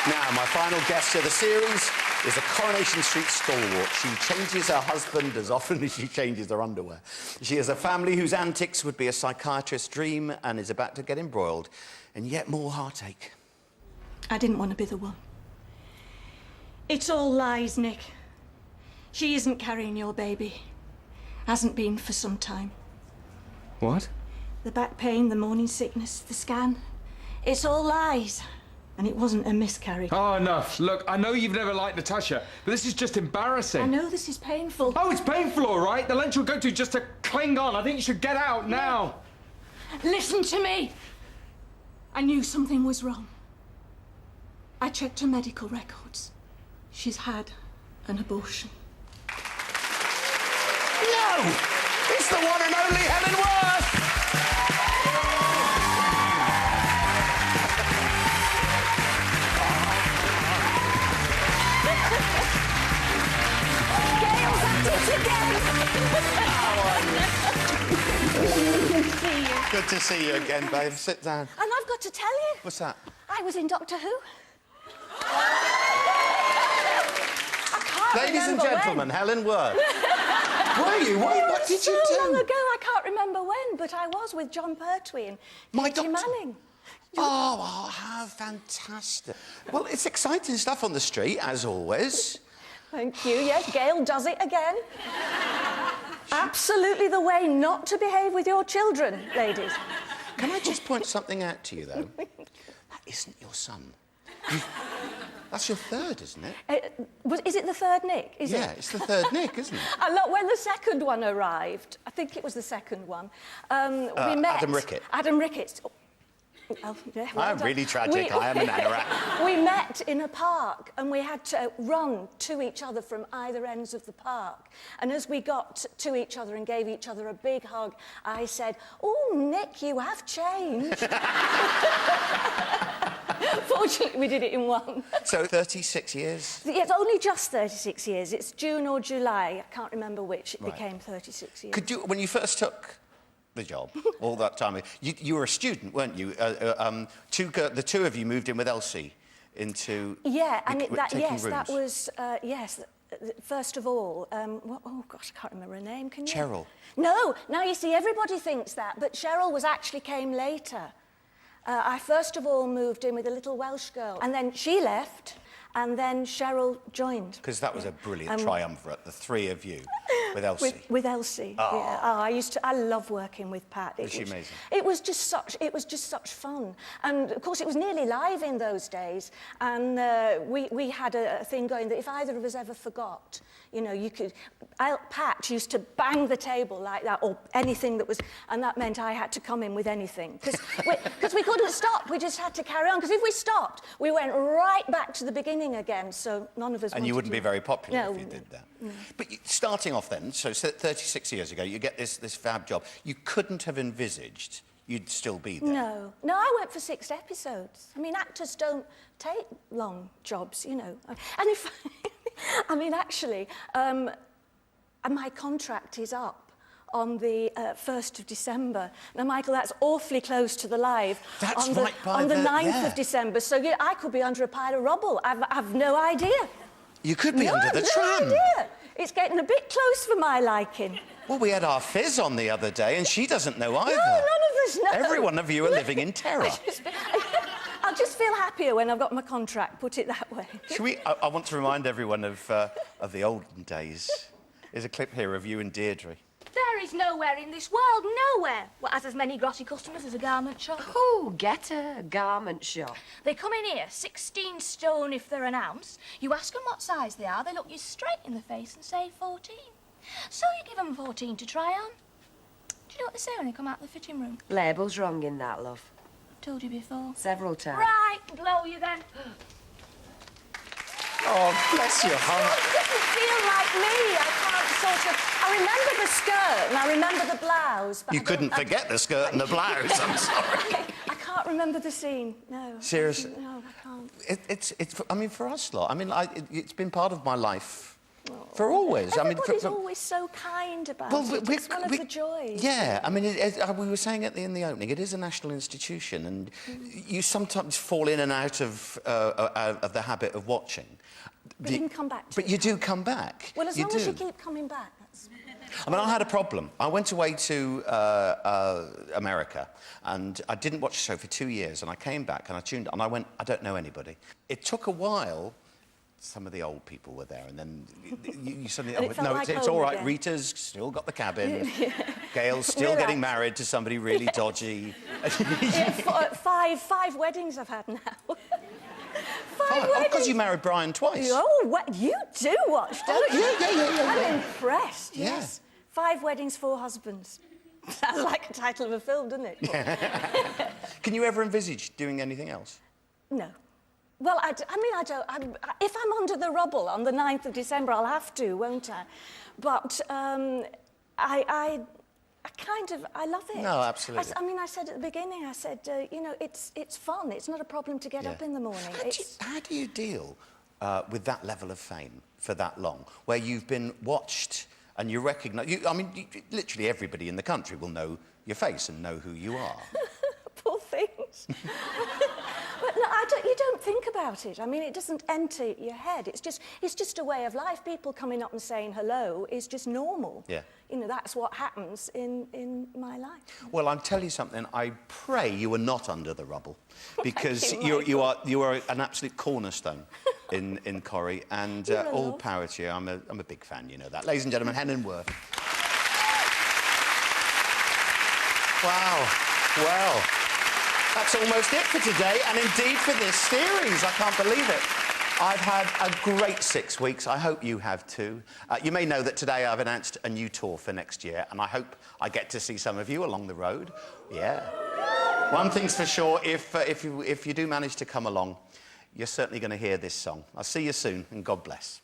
Now, my final guest of the series is a Coronation Street stalwart. She changes her husband as often as she changes her underwear. She has a family whose antics would be a psychiatrist's dream and is about to get embroiled in yet more heartache. I didn't want to be the one. It's all lies, Nick. She isn't carrying your baby. Hasn't been for some time. What? The back pain, the morning sickness, the scan. It's all lies. And it wasn't a miscarriage. Oh, enough. Look, I know you've never liked Natasha, but this is just embarrassing. I know this is painful. Oh, it's painful, all right? The length you'll go to just to cling on. I think you should get out now. Listen to me. I knew something was wrong. I checked her medical records. She's had an abortion. No! It's the one and only Helen Worth! Gail's at it again! Good to see you again, babe. Sit down. And I've got to tell you. What's that? I was in Doctor Who. Ladies and gentlemen, Helen Worth. Were you? What did you do? So long ago, I can't remember when, but I was with John Pertwee and Katie Manning. Oh, how fantastic. Well, it's exciting stuff on the street, as always. Thank you. Yes, Gail does it again. Absolutely the way not to behave with your children, ladies. Can I just point something out to you, though? That isn't your son. That's your third, isn't it? Is it the third Nick? Yeah, it's the third Nick, isn't it? When the second one arrived, I think it was the second one, we met... Adam Rickett. Adam Rickett. Oh, yeah, well I'm really tragic. I am an anorak. We met in a park and we had to run to each other from either ends of the park. And as we got to each other and gave each other a big hug, I said, "Oh, Nick, you have changed." Fortunately, we did it in one. So, 36 years? It's only just 36 years. It's June or July. I can't remember which. It became 36 years. Could you, when you first took the job, all that time, you were a student, weren't you? The two of you moved in with Elsie into... Yeah, and rooms. that was, yes, first of all, oh, gosh, I can't remember her name, can you? Cheryl. No, now, you see, everybody thinks that, but Cheryl actually came later. I first of all moved in with a little Welsh girl, and then she left, and then Cheryl joined. Because that was a brilliant triumvirate, the three of you, with Elsie. With Elsie, yeah. Oh, I love working with Pat. Was she amazing? It was just such fun. And, of course, it was nearly live in those days, and we had a thing going that if either of us ever forgot, you know, Pat used to bang the table like that, or anything that was... And that meant I had to come in with anything. Because we couldn't stop. We just had to carry on. Because if we stopped, we went right back to the beginning again, so none of us And you wouldn't be very popular if you did that. No. But starting off then, so 36 years ago, you get this fab job. You couldn't have envisaged you'd still be there. No, I went for 6 episodes. I mean, actors don't take long jobs, you know. And if... I mean, actually, my contract is up on the 1st of December. Now, Michael, that's awfully close to the live. That's on the 9th of December. So yeah, I could be under a pile of rubble. I've no idea. You could be under the tram. No idea. It's getting a bit close for my liking. Well, we had our Fizz on the other day, and she doesn't know either. No, none of us know. Every one of you are living in terror. I'll just feel happier when I've got my contract, put it that way. Shall we... I want to remind everyone of the olden days. There's a clip here of you and Deirdre. There is nowhere in this world, nowhere, what has as many grotty customers as a garment shop. Oh, get a garment shop. They come in here, 16 stone if they're an ounce. You ask them what size they are, they look you straight in the face and say 14. So you give them 14 to try on. Do you know what they say when they come out of the fitting room? Label's wrong in that, love. Told you before. Several times. Right, blow you then. Oh, bless your heart. It doesn't feel like me. I can't sort of... I remember the skirt and I remember the blouse. But You couldn't forget the skirt and the blouse, I'm sorry. I can't remember the scene, no. Seriously? No, I can't. It's I mean, for us lot, I mean, it's been part of my life For always. Everybody's always so kind about it. It's one of the joys. Yeah, I mean, we were saying in the opening, it is a national institution, and you sometimes fall in and out of the habit of watching. But you can come back to But it. you do come back. Well, as long as you keep coming back, that's... I mean, I had a problem. I went away to America, and I didn't watch the show for 2 years, and I came back, and I tuned, and I went, I don't know anybody. It took a while. Some of the old people were there, and then you suddenly... It felt like it's home all right. again. Rita's still got the cabin. Gail's still getting married to somebody really dodgy. Yeah, five weddings I've had now. Five Oh, weddings. because you married Brian twice. Oh, what you do watch, don't you? Yeah. I'm impressed, Yeah. yes. 5 weddings, 4 husbands. Sounds like a title of a film, doesn't it? Can you ever envisage doing anything else? No. Well, I don't. If I'm under the rubble on the 9th of December, I'll have to, won't I? But I love it. No, absolutely. I said at the beginning, you know, it's fun. It's not a problem to get up in the morning. How do you deal with that level of fame for that long, where you've been watched and you recognise... literally everybody in the country will know your face and know who you are. Poor things. But no, you don't think about it. I mean, it doesn't enter your head. It's just a way of life. People coming up and saying hello is just normal. Yeah. You know, that's what happens in my life. Well, I'll tell you something. I pray you are not under the rubble, because you, you are an absolute cornerstone in Corrie, and all power to you. I'm a big fan, you know that. Ladies and gentlemen, Helen Worth. Wow. Well, that's almost it for today, and indeed for this series. I can't believe it. I've had a great 6 weeks. I hope you have too. You may know that today I've announced a new tour for next year, and I hope I get to see some of you along the road. Yeah. One thing's for sure, if you do manage to come along, you're certainly going to hear this song. I'll see you soon, and God bless.